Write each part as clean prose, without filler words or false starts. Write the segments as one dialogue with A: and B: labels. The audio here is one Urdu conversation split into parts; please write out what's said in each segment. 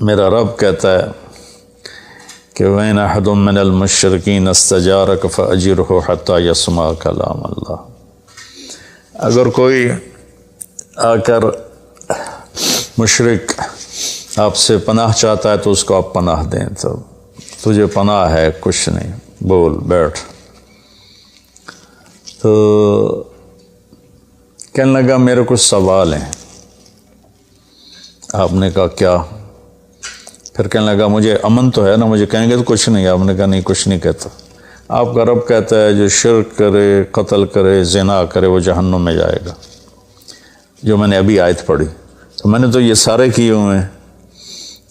A: میرا رب کہتا ہے کہ وَإِنْ أَحَدٌ مِّنَ الْمُشْرِكِينَ اسْتَجَارَكَ فَأَجِرْهُ حَتَّى يَسْمَعَ كَلَامَ اللَّهِ۔ اگر کوئی آ کر مشرک آپ سے پناہ چاہتا ہے تو اس کو آپ پناہ دیں، تو تجھے پناہ ہے، کچھ نہیں، بول بیٹھ۔ تو کہنے لگا میرے کچھ سوال ہیں۔ آپ نے کہا کیا؟ پھر کہنے لگا مجھے امن تو ہے نا، مجھے کہیں گے تو کچھ نہیں۔ آپ نے کہا نہیں، کچھ نہیں کہتا۔ آپ کا رب کہتا ہے جو شرک کرے، قتل کرے، زنا کرے، وہ جہنم میں جائے گا، جو میں نے ابھی آیت پڑھی۔ تو میں نے تو یہ سارے کیے ہوئے ہیں،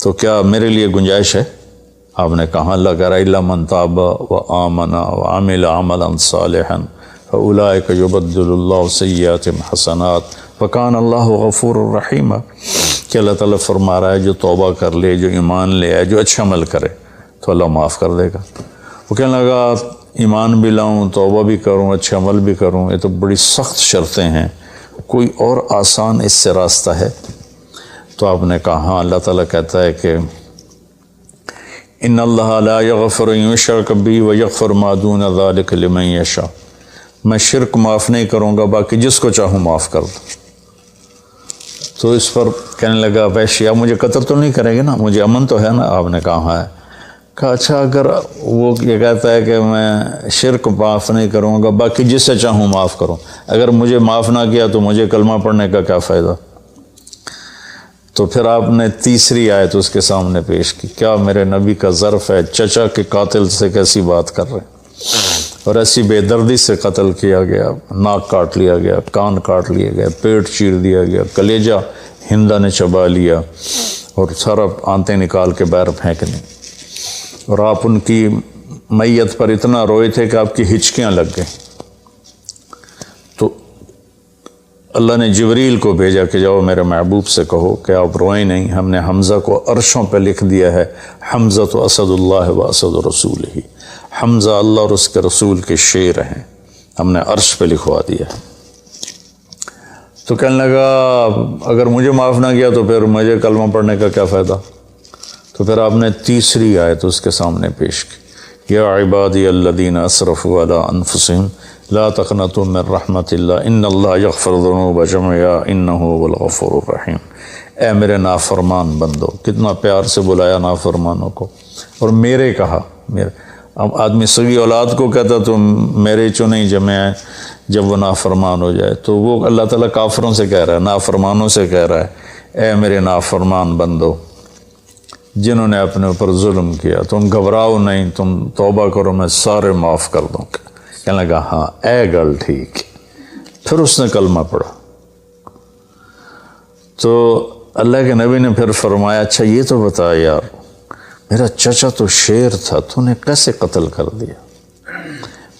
A: تو کیا میرے لیے گنجائش ہے؟ آپ نے کہا اللہ کہہ رہا الا من تاب وآمن وعمل عملا صالحا فاولئک یبدل اللہ سیئاتہم حسنات وکان اللہ غفور الرحیم، کہ اللہ تعالیٰ فرما رہا ہے جو توبہ کر لے، جو ایمان لے آئے، جو اچھا عمل کرے تو اللہ معاف کر دے گا۔ وہ کہنے لگا ایمان بھی لاؤں، توبہ بھی کروں، اچھا عمل بھی کروں، یہ تو بڑی سخت شرطیں ہیں، کوئی اور آسان اس سے راستہ ہے؟ تو آپ نے کہا ہاں، اللہ تعالیٰ کہتا ہے کہ ان اللہ لا یغفر ان یشرک بہ ویغفر ما دون ذلک لمن یشاء، میں شرک معاف نہیں کروں گا، باقی جس کو چاہوں معاف کر دوں۔ تو اس پر کہنے لگا وحشی آپ مجھے قتل تو نہیں کریں گے نا، مجھے امن تو ہے نا؟ آپ نے کہا ہاں ہے۔ کہا اچھا اگر وہ یہ کہتا ہے کہ میں شرک معاف نہیں کروں گا، باقی جس سے چاہوں معاف کروں، اگر مجھے معاف نہ کیا تو مجھے کلمہ پڑھنے کا کیا فائدہ؟ تو پھر آپ نے تیسری آیت اس کے سامنے پیش کی، کیا میرے نبی کا ظرف ہے چچا کے قاتل سے کیسی بات کر رہے ہیں؟ اور ایسی بے دردی سے قتل کیا گیا، ناک کاٹ لیا گیا، کان کاٹ لیے گئے، پیٹ چیر دیا گیا، کلیجہ ہندا نے چبا لیا اور سارا آنتیں نکال کے باہر پھینکنے، اور آپ ان کی میت پر اتنا روئے تھے کہ آپ کی ہچکیاں لگ گئیں۔ تو اللہ نے جبریل کو بھیجا کہ جاؤ میرے محبوب سے کہو کہ آپ روئیں نہیں، ہم نے حمزہ کو عرشوں پہ لکھ دیا ہے، حمزہ تو اسد اللہ و اسد رسول ہی، حمزہ اللہ اور اس کے رسول کے شیر ہیں، ہم نے عرش پہ لکھوا دیا ہے۔ تو کہنے لگا اگر مجھے معاف نہ کیا تو پھر مجھے کلمہ پڑھنے کا کیا فائدہ؟ تو پھر آپ نے تیسری آیت اس کے سامنے پیش کی، یا عبادی الذین اسرفوا علی انفسہم لا تقنطوا من رحمت اللہ ان اللہ یغفر الذنوب جميعا انہ هو الغفور الرحیم۔ اے میرے نافرمان بندو، کتنا پیار سے بلایا نافرمانوں کو، اور میرے کہا، میرے اب آدمی سگی اولاد کو کہتا تو میرے چو نہیں جمع ہے جب وہ نافرمان ہو جائے، تو وہ اللہ تعالیٰ کافروں سے کہہ رہا ہے، نافرمانوں سے کہہ رہا ہے اے میرے نافرمان بندو جنہوں نے اپنے اوپر ظلم کیا، تم گھبراؤ نہیں، تم توبہ کرو، میں سارے معاف کر دوں گا۔ کہنے لگا ہاں اے گل ٹھیک۔ پھر اس نے کلمہ پڑھا تو اللہ کے نبی نے پھر فرمایا اچھا یہ تو بتا یار، میرا چچا تو شیر تھا، تو نے کیسے قتل کر دیا؟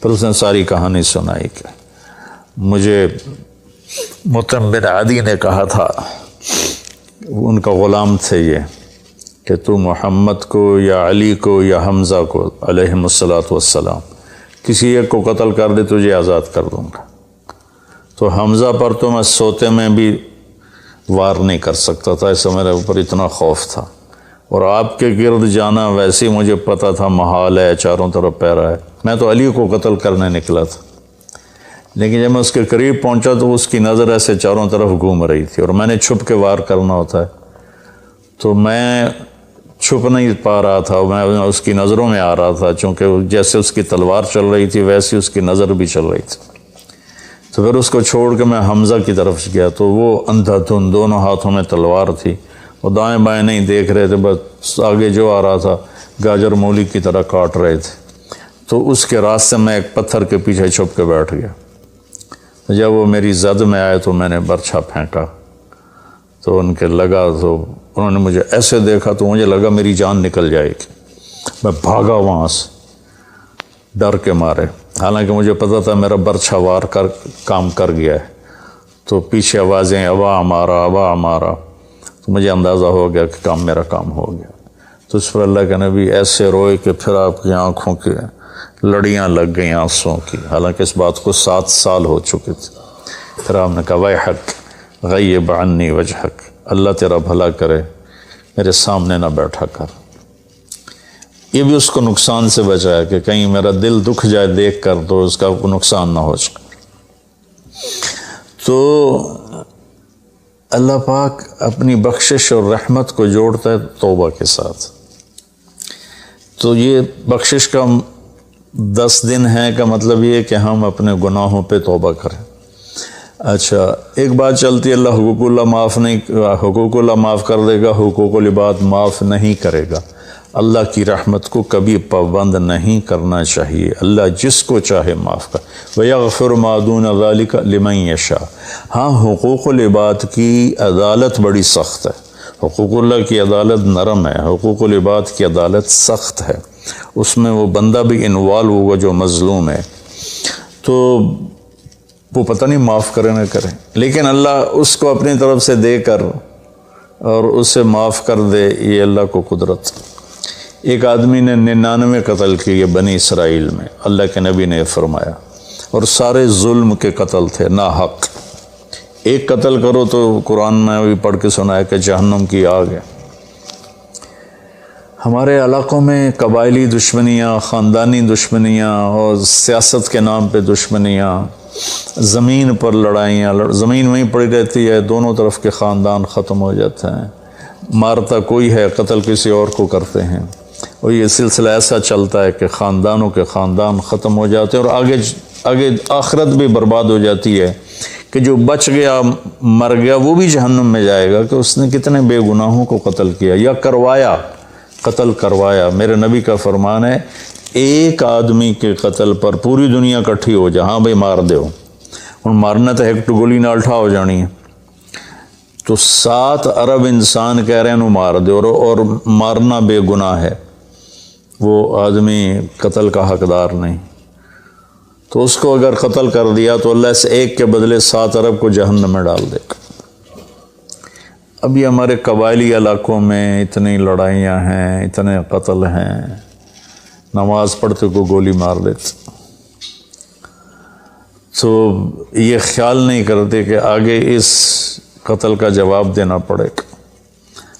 A: پھر اس نے ساری کہانی سنائی کہ مجھے مطعم بن عدی نے کہا تھا، ان کا غلام تھے یہ، کہ تو محمد کو یا علی کو یا حمزہ کو علیہم الصلاۃ والسلام کسی ایک کو قتل کر دے تجھے آزاد کر دوں گا۔ تو حمزہ پر تو میں سوتے میں بھی وار نہیں کر سکتا تھا، ایسا میرے اوپر اتنا خوف تھا، اور آپ کے گرد جانا ویسے ہی مجھے پتا تھا محال ہے، چاروں طرف پیرا ہے، میں تو علی کو قتل کرنے نکلا تھا، لیکن جب میں اس کے قریب پہنچا تو اس کی نظر ایسے چاروں طرف گھوم رہی تھی، اور میں نے چھپ کے وار کرنا ہوتا ہے، تو میں چھپ نہیں پا رہا تھا، میں اس کی نظروں میں آ رہا تھا، چونکہ جیسے اس کی تلوار چل رہی تھی ویسے اس کی نظر بھی چل رہی تھی۔ تو پھر اس کو چھوڑ کے میں حمزہ کی طرف گیا تو وہ اندھا دھند، دونوں ہاتھوں میں تلوار تھی، وہ دائیں بائیں نہیں دیکھ رہے تھے، بس آگے جو آ رہا تھا گاجر مولی کی طرح کاٹ رہے تھے۔ تو اس کے راستے میں ایک پتھر کے پیچھے چھپ کے بیٹھ گیا۔ جب وہ میری زد میں آئے تو میں نے برچھا پھینکا، تو ان کے لگا، تو انہوں نے مجھے ایسے دیکھا تو مجھے لگا میری جان نکل جائے گی، میں بھاگا وہاں سے ڈر کے مارے، حالانکہ مجھے پتا تھا میرا برچھا وار کر کام کر گیا ہے۔ تو پیچھے آوازیں ابا ہمارا ابا ہمارا، تو مجھے اندازہ ہو گیا کہ میرا کام ہو گیا۔ تو اس پر اللہ کے نبی ایسے روئے کہ پھر آپ کی آنکھوں کی لڑیاں لگ گئیں آنسوں کی، حالانکہ اس بات کو 7 سال ہو چکے تھے۔ پھر آپ نے کہا ویحک غیب عنی وجہک، اللہ تیرا بھلا کرے میرے سامنے نہ بیٹھا کر۔ یہ بھی اس کو نقصان سے بچایا کہ کہیں میرا دل دکھ جائے دیکھ کر تو اس کا نقصان نہ ہو جائے۔ تو اللہ پاک اپنی بخشش اور رحمت کو جوڑتا ہے توبہ کے ساتھ۔ تو یہ بخشش کا 10 دن ہے کا مطلب یہ ہے کہ ہم اپنے گناہوں پہ توبہ کریں۔ اچھا، ایک بات چلتی ہے، اللہ حقوق اللہ معاف کر دے گا، حقوق العباد معاف نہیں کرے گا۔ اللہ کی رحمت کو کبھی پابند نہیں کرنا چاہیے، اللہ جس کو چاہے معاف کر۔ وَيَغْفِرُ مَا دُونَ ذَلِكَ لِمَن يَشَاءُ۔ ہاں، حقوق العباد کی عدالت بڑی سخت ہے۔ حقوق اللہ کی عدالت نرم ہے، حقوق العباد کی عدالت سخت ہے، اس میں وہ بندہ بھی انوالو ہوگا جو مظلوم ہے، تو وہ پتہ نہیں معاف کرے نہ کرے، لیکن اللہ اس کو اپنی طرف سے دے کر اور اسے معاف کر دے، یہ اللہ کو قدرت۔ ایک آدمی نے 99 قتل کیے بنی اسرائیل میں، اللہ کے نبی نے فرمایا، اور سارے ظلم کے قتل تھے، ناحق۔ ایک قتل کرو تو قرآن میں بھی پڑھ کے سنایا کہ جہنم کی آگ ہے۔ ہمارے علاقوں میں قبائلی دشمنیاں، خاندانی دشمنیاں اور سیاست کے نام پہ دشمنیاں، زمین پر لڑائیاں، زمین وہیں پڑی رہتی ہے، دونوں طرف کے خاندان ختم ہو جاتے ہیں، مارتا کوئی ہے، قتل کسی اور کو کرتے ہیں، اور یہ سلسلہ ایسا چلتا ہے کہ خاندانوں کے خاندان ختم ہو جاتے ہیں، اور آگے آخرت بھی برباد ہو جاتی ہے کہ جو بچ گیا مر گیا وہ بھی جہنم میں جائے گا کہ اس نے کتنے بے گناہوں کو قتل کیا یا قتل کروایا۔ میرے نبی کا فرمان ہے، ایک آدمی کے قتل پر پوری دنیا اکٹھی ہو جائے، ہاں بھائی مار دیو، اور مارنا تو ایک گولی نال ٹھا ہو جانی ہے، تو 7 ارب انسان کہہ رہے ہیں انہوں مار دے، اور مارنا بے گناہ ہے، وہ آدمی قتل کا حقدار نہیں، تو اس کو اگر قتل کر دیا تو اللہ اس ایک کے بدلے 7 ارب کو جہنم میں ڈال دے گا۔ اب یہ ہمارے قبائلی علاقوں میں اتنی لڑائیاں ہیں، اتنے قتل ہیں، نماز پڑھتے کو گولی مار دیتے، تو یہ خیال نہیں کرتے کہ آگے اس قتل کا جواب دینا پڑے گا۔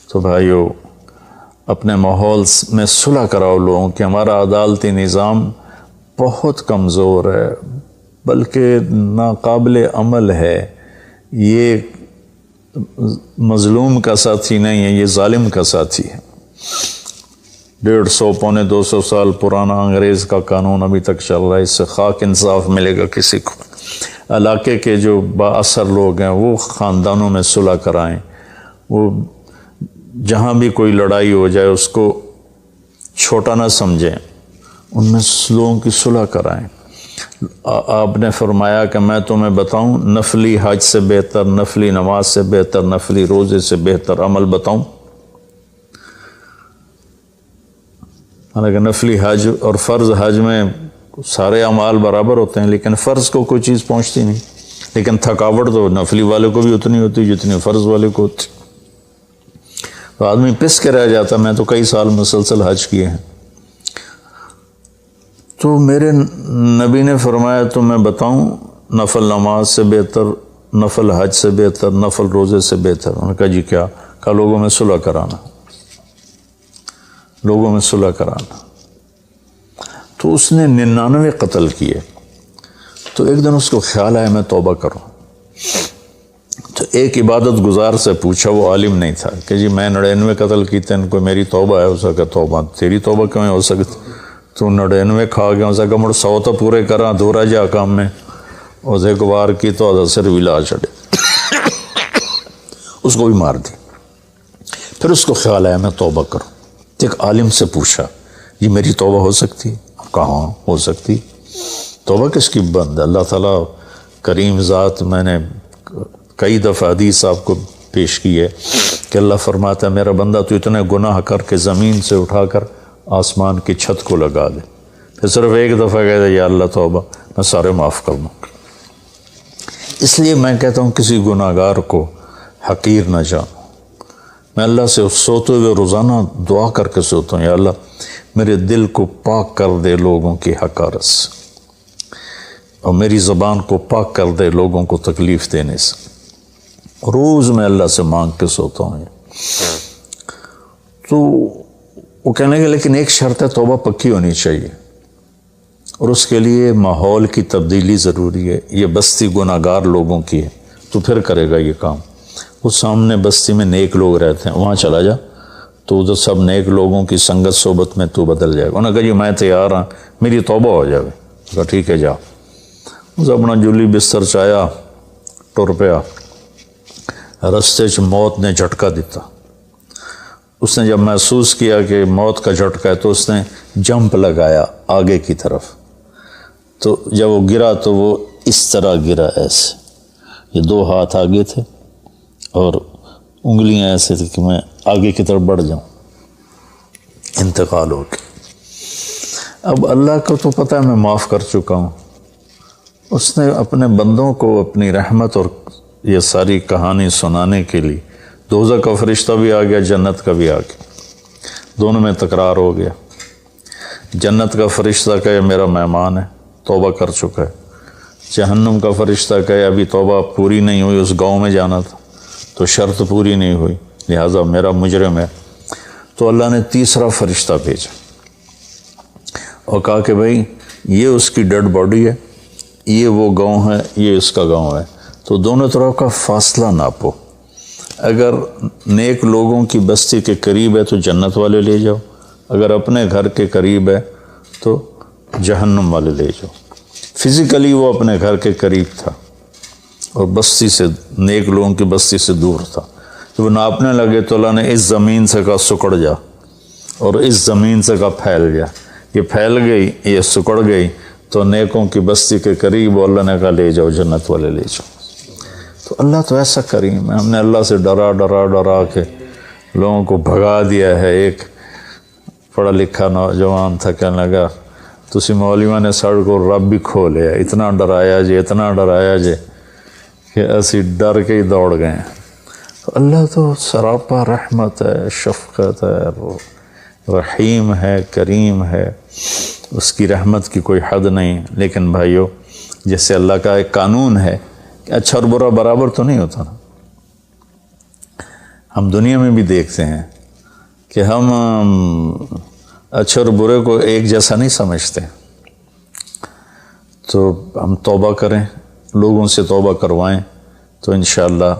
A: تو بھائیو، اپنے ماحول میں صلح کراؤ لوگوں کہ ہمارا عدالتی نظام بہت کمزور ہے، بلکہ ناقابل عمل ہے، یہ مظلوم کا ساتھی نہیں ہے، یہ ظالم کا ساتھی ہے۔ 150 پونے 200 سال پرانا انگریز کا قانون ابھی تک چل رہا ہے، اس سے خاک انصاف ملے گا کسی کو۔ علاقے کے جو با اثر لوگ ہیں وہ خاندانوں میں صلح کرائیں، وہ جہاں بھی کوئی لڑائی ہو جائے اس کو چھوٹا نہ سمجھیں، ان میں لوگوں کی صلح کرائیں۔ آپ نے فرمایا کہ میں تمہیں بتاؤں، نفلی حج سے بہتر، نفلی نماز سے بہتر، نفلی روزے سے بہتر عمل بتاؤں؟ حالانکہ نفلی حج اور فرض حج میں سارے اعمال برابر ہوتے ہیں، لیکن فرض کو کوئی چیز پہنچتی نہیں، لیکن تھکاوٹ تو نفلی والے کو بھی اتنی ہوتی جتنی فرض والے کو ہوتی، تو آدمی پس کے رہ جاتا۔ میں تو کئی سال مسلسل حج کیے ہیں، تو میرے نبی نے فرمایا تو میں بتاؤں، نفل نماز سے بہتر، نفل حج سے بہتر، نفل روزے سے بہتر؟ انہوں نے کہا جی کیا؟ کہا لوگوں میں صلح کرانا، لوگوں میں صلح کرانا۔ تو اس نے 99 قتل کیے، تو ایک دن اس کو خیال آیا میں توبہ کروں، تو ایک عبادت گزار سے پوچھا، وہ عالم نہیں تھا، کہ جی میں 99 قتل کیتے ہیں، کوئی میری توبہ ہے؟ اس کا توبہ تیری توبہ کیوں ہو سکتی؟ تو 99 کھا گیا، اس کا مڑ 100 تو پورے کرا دورا جا کام میں، اس ایک بار کی تو اثر بھی لا چڑے، اس کو بھی مار دی۔ پھر اس کو خیال آیا میں توبہ کروں، ایک عالم سے پوچھا جی میری توبہ ہو سکتی؟ کہاں ہو سکتی؟ توبہ کس کی بند ہے؟ اللہ تعالیٰ کریم ذات، میں نے کئی دفعہ حدیث آپ کو پیش کی ہے کہ اللہ فرماتا ہے میرا بندہ تو اتنے گناہ کر کے زمین سے اٹھا کر آسمان کی چھت کو لگا دے، پھر صرف ایک دفعہ کہتا ہے یا اللہ توبہ، میں سارے معاف کر دوں گا۔ اس لیے میں کہتا ہوں کسی گناہ گار کو حقیر نہ جانو۔ میں اللہ سے سوتے ہوئے روزانہ دعا کر کے سوتا ہوں، یا اللہ میرے دل کو پاک کر دے لوگوں کی حقارت سے، اور میری زبان کو پاک کر دے لوگوں کو تکلیف دینے سے۔ روز میں اللہ سے مانگ کے سوتا ہوں، تو وہ کہنے لگے لیکن ایک شرط ہے، توبہ پکی ہونی چاہیے، اور اس کے لیے ماحول کی تبدیلی ضروری ہے، یہ بستی گناہ گار لوگوں کی ہے، تو پھر کرے گا یہ کام۔ وہ سامنے بستی میں نیک لوگ رہتے ہیں، وہاں چلا جا، تو ادھر سب نیک لوگوں کی سنگت صحبت میں تو بدل جائے گا۔ انہوں نے کہا جی میں تیار ہوں، میری توبہ ہو جائے۔ کہا ٹھیک ہے جا۔ اس اپنا جولی بستر چایا، ٹر پیا، رستے چ موت نے جھٹکا دیتا۔ اس نے جب محسوس کیا کہ موت کا جھٹکا ہے تو اس نے جمپ لگایا آگے کی طرف، تو جب وہ گرا تو وہ اس طرح گرا ایسے، یہ 2 ہاتھ آگے تھے اور انگلیاں ایسے تھی کہ میں آگے کی طرف بڑھ جاؤں، انتقال ہو گیا۔ اب اللہ کو تو پتہ ہے میں معاف کر چکا ہوں، اس نے اپنے بندوں کو اپنی رحمت اور یہ ساری کہانی سنانے کے لیے دوزخ کا فرشتہ بھی آ گیا، جنت کا بھی آ گیا، دونوں میں تکرار ہو گیا۔ جنت کا فرشتہ کہے میرا مہمان ہے، توبہ کر چکا ہے۔ جہنم کا فرشتہ کہے ابھی توبہ پوری نہیں ہوئی، اس گاؤں میں جانا تھا تو شرط پوری نہیں ہوئی، لہٰذا میرا مجرم ہے۔ تو اللہ نے تیسرا فرشتہ بھیجا اور کہا کہ بھائی یہ اس کی ڈیڈ باڈی ہے، یہ وہ گاؤں ہے، یہ اس کا گاؤں ہے، تو دونوں طرف کا فاصلہ ناپو، اگر نیک لوگوں کی بستی کے قریب ہے تو جنت والے لے جاؤ، اگر اپنے گھر کے قریب ہے تو جہنم والے لے جاؤ۔ فزیکلی وہ اپنے گھر کے قریب تھا اور بستی سے، نیک لوگوں کی بستی سے دور تھا۔ جب وہ ناپنے لگے تو اللہ نے اس زمین سے کہا سکڑ جا، اور اس زمین سے کہا پھیل جا۔ یہ پھیل گئی، یہ سکڑ گئی تو نیکوں کی بستی کے قریب، اللہ نے کہا لے جاؤ، جنت والے لے جاؤ۔ تو اللہ تو ایسا کریم ہے، ہم نے اللہ سے ڈرا ڈرا ڈرا کے لوگوں کو بھگا دیا ہے۔ ایک پڑھا لکھا نوجوان تھا، کہنے لگا تسی مولویوں نے ساڑھ کو رب بھی کھو لیا، اتنا ڈرایا جے، اتنا ڈرایا جے کہ اسی ڈر کے ہی دوڑ گئے ہیں۔ تو اللہ تو سراپا رحمت ہے، شفقت ہے، رحیم ہے، کریم ہے، اس کی رحمت کی کوئی حد نہیں۔ لیکن بھائیو، جیسے اللہ کا ایک قانون ہے کہ اچھا اور برا برابر تو نہیں ہوتا نا۔ ہم دنیا میں بھی دیکھتے ہیں کہ ہم اچھے اور برے کو ایک جیسا نہیں سمجھتے، تو ہم توبہ کریں، لوگوں سے توبہ کروائیں، تو انشاءاللہ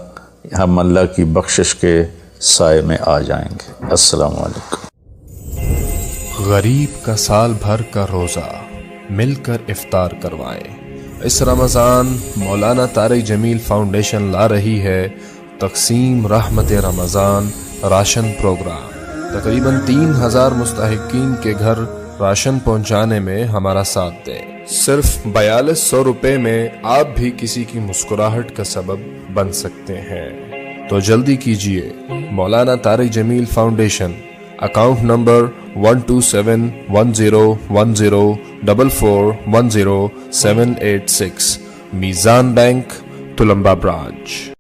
A: ہم اللہ کی بخشش کے سائے میں آ جائیں گے۔ السلام علیکم۔
B: غریب کا سال بھر کا روزہ، مل کر افطار کروائیں۔ اس رمضان مولانا طارق جمیل فاؤنڈیشن لا رہی ہے تقسیم رحمت رمضان راشن پروگرام۔ تقریباً 3000 مستحقین کے گھر راشن پہنچانے میں ہمارا ساتھ دیں۔ صرف 4200 روپے میں آپ بھی کسی کی مسکراہٹ کا سبب بن سکتے ہیں، تو جلدی کیجیے۔ مولانا طارق جمیل فاؤنڈیشن، اکاؤنٹ نمبر 127101044100786، میزان بینک، تلمبا برانچ۔